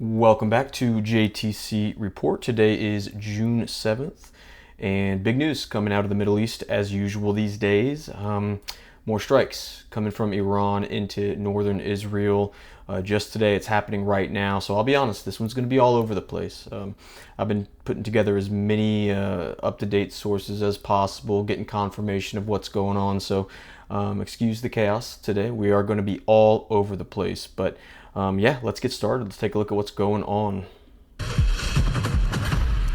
Welcome back to JTC Report. Today is June 7th, and big news coming out of the Middle East as usual these days. More strikes coming from Iran into northern Israel. Just today, it's happening right now. So I'll be honest, this one's going to be all over the place. I've been putting together as many up-to-date sources as possible, getting confirmation of what's going on. So excuse the chaos today. We are going to be all over the place, but yeah, let's get started. Let's take a look at what's going on.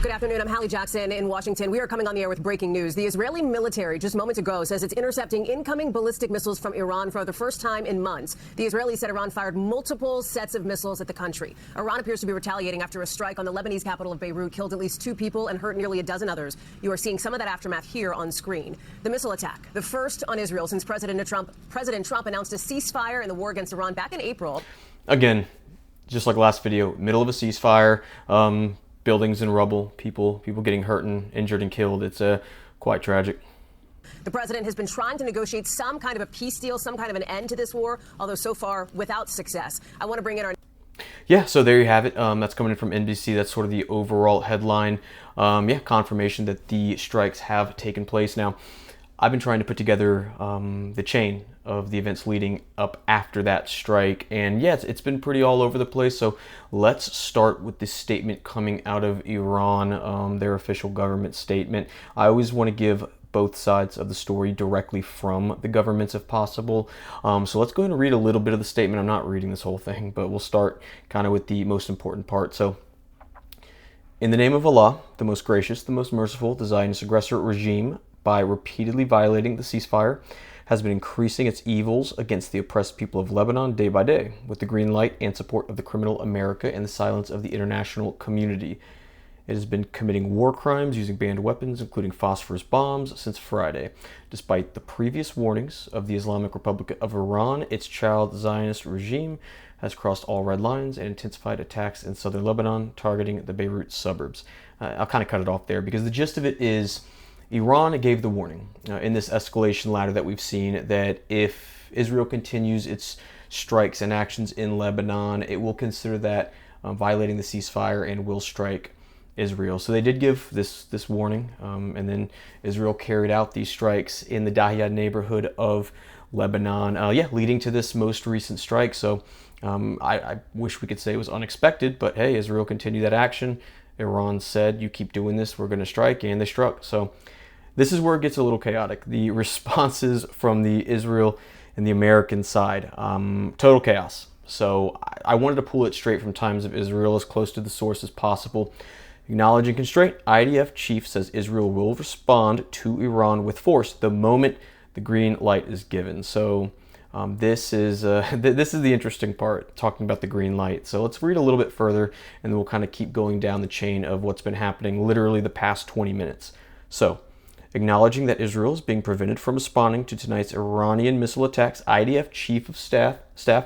Good afternoon. I'm Hallie Jackson in Washington. We are coming on the air with breaking news. The Israeli military just moments ago says it's intercepting incoming ballistic missiles from Iran for the first time in months. The Israelis said Iran fired multiple sets of missiles at the country. Iran appears to be retaliating after a strike on the Lebanese capital of Beirut killed at least 2 people and hurt nearly a dozen others. You are seeing some of that aftermath here on screen. The missile attack, the first on Israel since President Trump announced a ceasefire in the war against Iran back in April. Again, just like last video, middle of a ceasefire, buildings in rubble, people getting hurt and injured and killed. It's quite tragic. The president has been trying to negotiate some kind of a peace deal, some kind of an end to this war, although so far without success. I want to bring in our... Yeah, so there you have it. That's coming in from NBC. That's sort of the overall headline. Yeah, confirmation that the strikes have taken place. Now, I've been trying to put together the chain of the events leading up after that strike, and yeah, it's been pretty all over the place. So let's start with this statement coming out of Iran, their official government statement. I always want to give both sides of the story directly from the governments if possible. So let's go ahead and read a little bit of the statement. I'm not reading this whole thing, but we'll start kind of with the most important part. So, in the name of Allah, the most gracious, the most merciful, the Zionist aggressor regime, by repeatedly violating the ceasefire, has been increasing its evils against the oppressed people of Lebanon day by day, with the green light and support of the criminal America and the silence of the international community. It has been committing war crimes using banned weapons, including phosphorus bombs, since Friday. Despite the previous warnings of the Islamic Republic of Iran, its child Zionist regime has crossed all red lines and intensified attacks in southern Lebanon, targeting the Beirut suburbs. I'll kind of cut it off there because the gist of it is Iran gave the warning in this escalation ladder that we've seen that if Israel continues its strikes and actions in Lebanon, it will consider that violating the ceasefire and will strike Israel. So they did give this warning, and then Israel carried out these strikes in the Dahiya neighborhood of Lebanon, yeah, leading to this most recent strike. So I wish we could say it was unexpected, but hey, Israel continued that action. Iran said, you keep doing this, we're going to strike, and they struck. So this is where it gets a little chaotic. The responses from the Israel and the American side, total chaos. So I wanted to pull it straight from Times of Israel, as close to the source as possible. Acknowledging constraint, IDF chief says Israel will respond to Iran with force the moment the green light is given. So this is the interesting part, talking about the green light. So let's read a little bit further, and then we'll kind of keep going down the chain of what's been happening literally the past 20 minutes. So, acknowledging that Israel is being prevented from responding to tonight's Iranian missile attacks, IDF Chief of Staff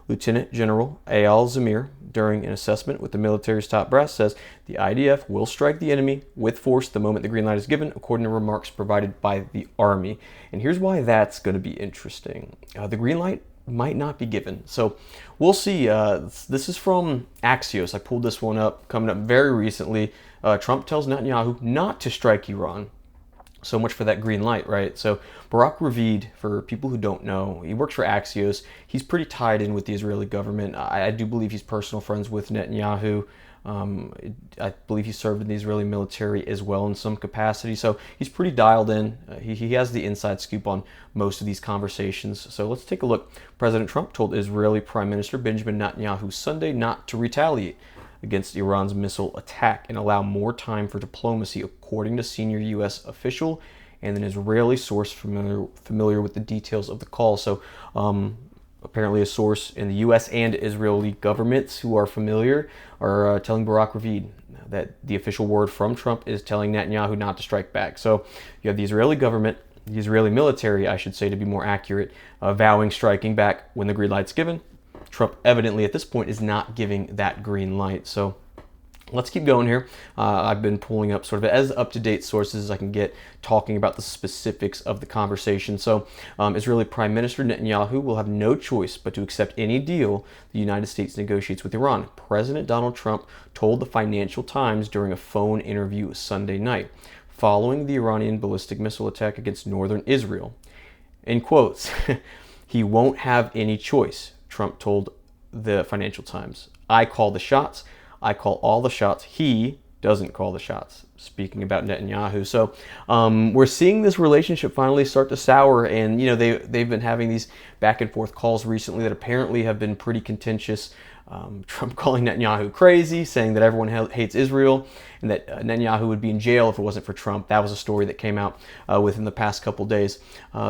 Lieutenant General Eyal Zamir, during an assessment with the military's top brass, says the IDF will strike the enemy with force the moment the green light is given, according to remarks provided by the Army. And here's why that's going to be interesting. The green light might not be given. So we'll see. This is from Axios. I pulled this one up, coming up very recently. Trump tells Netanyahu not to strike Iran. So much for that green light, right? So Barak Ravid, for people who don't know, he works for Axios. He's pretty tied in with the Israeli government. I do believe he's personal friends with Netanyahu. I believe he served in the Israeli military as well in some capacity. So he's pretty dialed in. He has the inside scoop on most of these conversations. So let's take a look. President Trump told Israeli Prime Minister Benjamin Netanyahu Sunday not to retaliate against Iran's missile attack and allow more time for diplomacy, according to senior U.S. official and an Israeli source familiar with the details of the call. So apparently a source in the U.S. and Israeli governments who are familiar are telling Barak Ravid that the official word from Trump is telling Netanyahu not to strike back. So you have the Israeli government, the Israeli military, I should say to be more accurate, vowing striking back when the green light's given. Trump evidently at this point is not giving that green light. So Let's keep going here. I've been pulling up sort of as up-to-date sources as I can get, talking about the specifics of the conversation. So Israeli Prime Minister Netanyahu will have no choice but to accept any deal the United States negotiates with Iran. President Donald Trump told the Financial Times during a phone interview Sunday night, following the Iranian ballistic missile attack against northern Israel. In quotes, he won't have any choice, Trump told the Financial Times. I call the shots. I call all the shots. He doesn't call the shots. Speaking about Netanyahu. So we're seeing this relationship finally start to sour. And, they've been having these back and forth calls recently that apparently have been pretty contentious. Trump calling Netanyahu crazy, saying that everyone hates Israel and that Netanyahu would be in jail if it wasn't for Trump. That was a story that came out within the past couple days.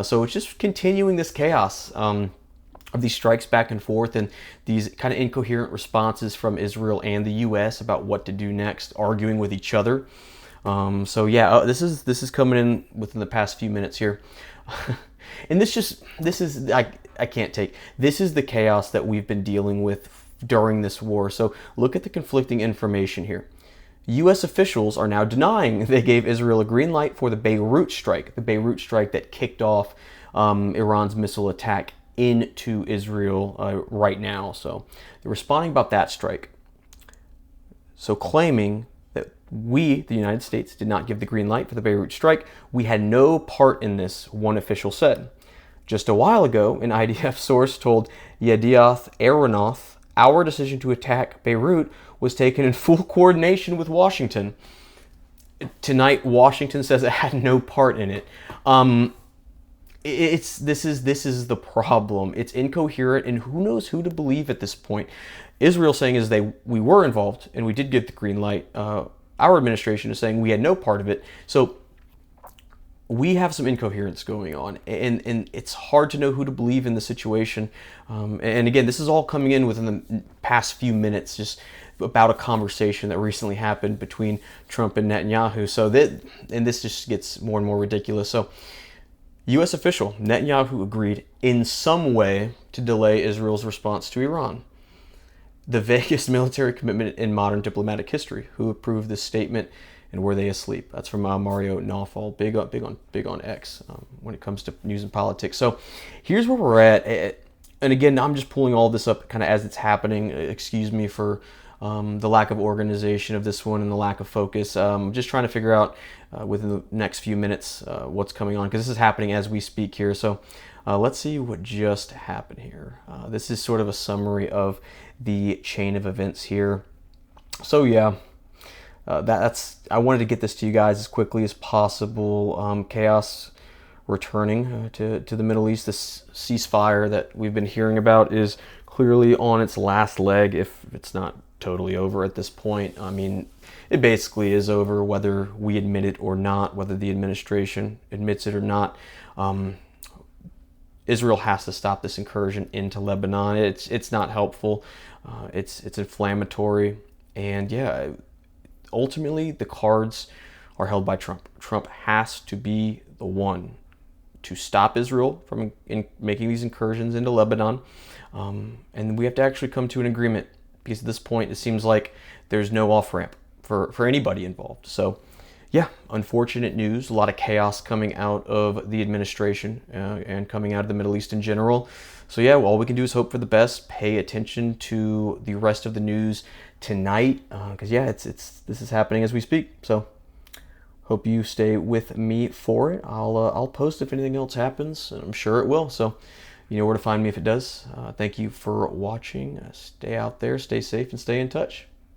So it's just continuing this chaos of these strikes back and forth and these kind of incoherent responses from Israel and the U.S. about what to do next, arguing with each other. This is coming in within the past few minutes here. And this is I can't take. This is the chaos that we've been dealing with during this war. So look at the conflicting information here. U.S. officials are now denying they gave Israel a green light for the Beirut strike that kicked off Iran's missile attack into Israel right now. So they're responding about that strike. So claiming that we, the United States, did not give the green light for the Beirut strike. We had no part in this, one official said. Just a while ago, an IDF source told Yedioth Ahronoth, our decision to attack Beirut was taken in full coordination with Washington. Tonight, Washington says it had no part in it. This is the problem. It's incoherent, and who knows who to believe at this point. Israel saying is we were involved and we did get the green light. Our administration is saying we had no part of it. So we have some incoherence going on, and it's hard to know who to believe in the situation. And again, this is all coming in within the past few minutes, just about a conversation that recently happened between Trump and Netanyahu. So this just gets more and more ridiculous. So U.S. official Netanyahu agreed in some way to delay Israel's response to Iran. The vaguest military commitment in modern diplomatic history. Who approved this statement, and were they asleep? That's from Mario Nawfal, big on X when it comes to news and politics. So here's where we're at. And again, I'm just pulling all this up kind of as it's happening. Excuse me for the lack of organization of this one and the lack of focus. Just trying to figure out within the next few minutes what's coming on, because this is happening as we speak here. So let's see what just happened here. This is sort of a summary of the chain of events here. So yeah, I wanted to get this to you guys as quickly as possible. Chaos returning to the Middle East. This ceasefire that we've been hearing about is clearly on its last leg, if it's not totally over at this point. I mean, it basically is over, whether we admit it or not, whether the administration admits it or not. Israel has to stop this incursion into Lebanon. It's not helpful. It's inflammatory, and yeah, ultimately the cards are held by Trump. Trump has to be the one to stop Israel from making these incursions into Lebanon, and we have to actually come to an agreement, because at this point it seems like there's no off-ramp for anybody involved. So yeah, unfortunate news. A lot of chaos coming out of the administration and coming out of the Middle East in general. So yeah, all we can do is hope for the best. Pay attention to the rest of the news tonight, because yeah, this is happening as we speak. So hope you stay with me for it. I'll post if anything else happens, and I'm sure it will. So you know where to find me if it does. Thank you for watching. Stay out there, stay safe, and stay in touch.